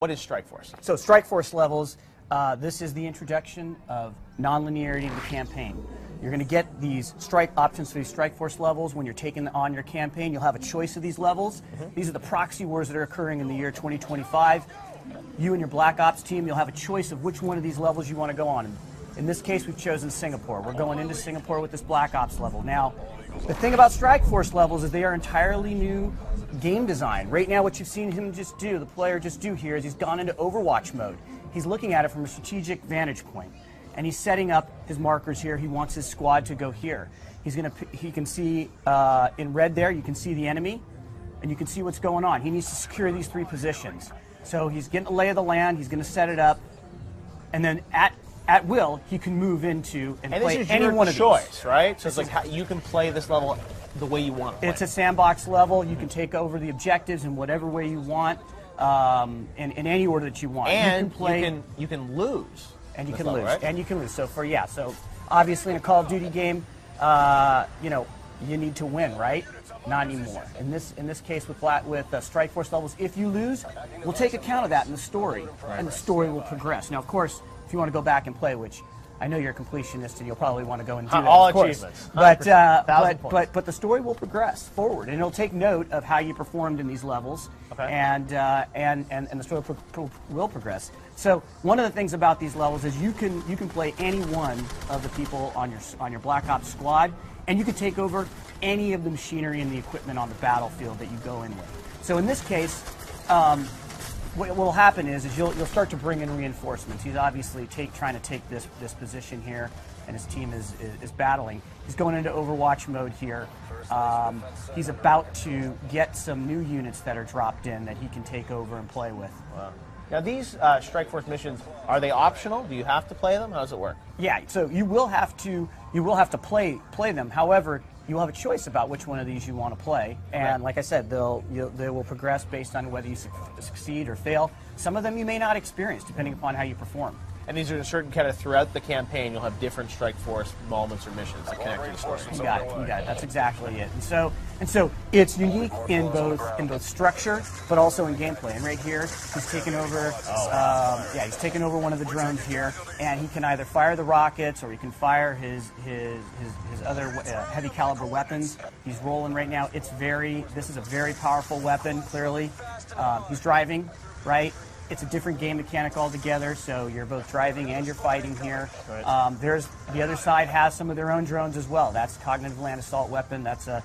What is Strike Force? So Strike Force levels, this is the introduction of non-linearity to the campaign. You're going to get these strike options for these Strike Force levels when you're taking on your campaign. You'll have a choice of these levels. These are the proxy wars that are occurring in the year 2025. You and your Black Ops team, you'll have a choice of which one of these levels you want to go on. In this case, we've chosen Singapore. We're going into Singapore with this Black Ops level. Now, the thing about Strike Force levels is they are entirely new game design. Right now, what you've seen him just do, the player just do here, is he's gone into Overwatch mode. He's looking at it from a strategic vantage point, and he's setting up his markers here. He wants his squad to go here. He can see in red there, you can see the enemy, and you can see what's going on. He needs to secure these 3 positions. So he's getting a lay of the land, he's going to set it up, and then at will, he can move into and play any one of these. Choice, right? So it's like how you can play this level the way you want to play. It's a sandbox level. You can take over the objectives in whatever way you want, in any order that you want. And you can play, you can lose. And you can level, lose. Right? And you can lose. So so obviously in a Call of Duty game, you know, you need to win, right? Not anymore. In this case with Strike Force levels, if you lose, we'll take account of that in the story, and the story will progress. Now, of course, if you want to go back and play, which I know you're a completionist and you'll probably want to go and do that, all of course. achievements. But the story will progress forward, and it'll take note of how you performed in these levels, and the story will progress. So one of the things about these levels is you can play any one of the people on your Black Ops squad, and you can take over any of the machinery and the equipment on the battlefield that you go in with. So in this case, what will happen is you'll start to bring in reinforcements. He's obviously trying to take this position here, and his team is battling. He's going into Overwatch mode here. He's about to get some new units that are dropped in that he can take over and play with. Wow. Now these Strike Force missions, are they optional? Do you have to play them? How does it work? Yeah, so you will have to play them. However, you'll have a choice about which one of these you want to play, and like I said, they will progress based on whether you succeed or fail. Some of them you may not experience, depending upon how you perform. And these are certain kind of throughout the campaign, you'll have different Strike Force moments or missions that connect to the story. You got it. That's exactly it. And so it's unique in both structure, but also in gameplay. And right here, he's taken over. He's taken over one of the drones here, and he can either fire the rockets or he can fire his other heavy caliber weapons. He's rolling right now. This is a very powerful weapon. Clearly, he's driving, right? It's a different game mechanic altogether, so you're both driving and you're fighting here. Right. The other side has some of their own drones as well. That's cognitive land assault weapon. That's a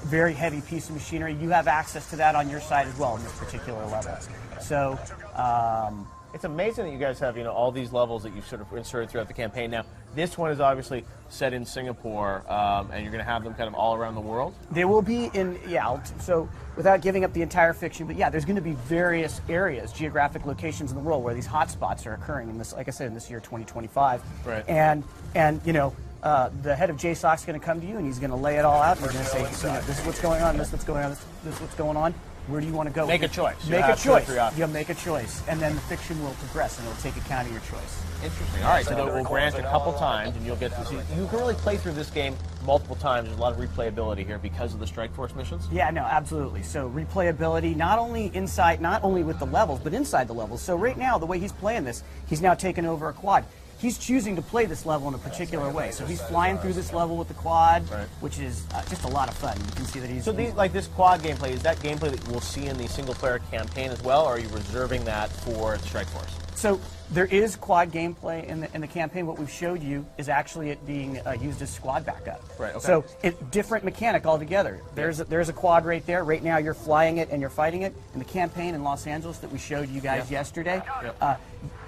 very heavy piece of machinery. You have access to that on your side as well in this particular level. So it's amazing that you guys have all these levels that you've sort of inserted throughout the campaign. Now, this one is obviously set in Singapore, and you're going to have them kind of all around the world? They will be in, so without giving up the entire fiction, but there's going to be various areas, geographic locations in the world where these hotspots are occurring in this, like I said, in this year 2025. Right. And the head of JSOC is going to come to you and he's going to lay it all out and he's going to say, this is what's going on, this is what's going on, this is what's going on. Where do you want to go? Make a choice. Make a choice. You'll make a choice, and then the fiction will progress, and it'll take account of your choice. Interesting. All right, so we'll grant a couple times, and you'll get to see. You can really play through this game multiple times. There's a lot of replayability here because of the Strike Force missions. Yeah, no, absolutely. So replayability, not only with the levels, but inside the levels. So right now, the way he's playing this, he's now taken over a quad. He's choosing to play this level in a particular way. So he's flying through this level with the quad, which is just a lot of fun. You can see that he's... So this quad gameplay, is that gameplay that we'll see in the single-player campaign as well, or are you reserving that for Strike Force? So there is quad gameplay in the campaign. What we've showed you is actually it being used as squad backup. Right. Okay. So it's different mechanic altogether. There's a quad right there. Right now you're flying it and you're fighting it. In the campaign in Los Angeles that we showed you guys yesterday,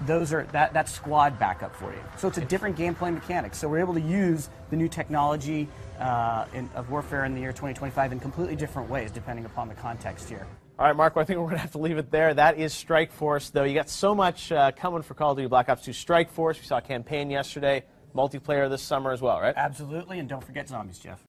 that's squad backup for you. So it's a different gameplay mechanic. So we're able to use the new technology of warfare in the year 2025 in completely different ways depending upon the context here. All right, Marco, I think we're going to have to leave it there. That is Strike Force, though. You got so much coming for Call of Duty Black Ops 2 Strike Force. We saw a campaign yesterday, multiplayer this summer as well, right? Absolutely, and don't forget zombies, Jeff.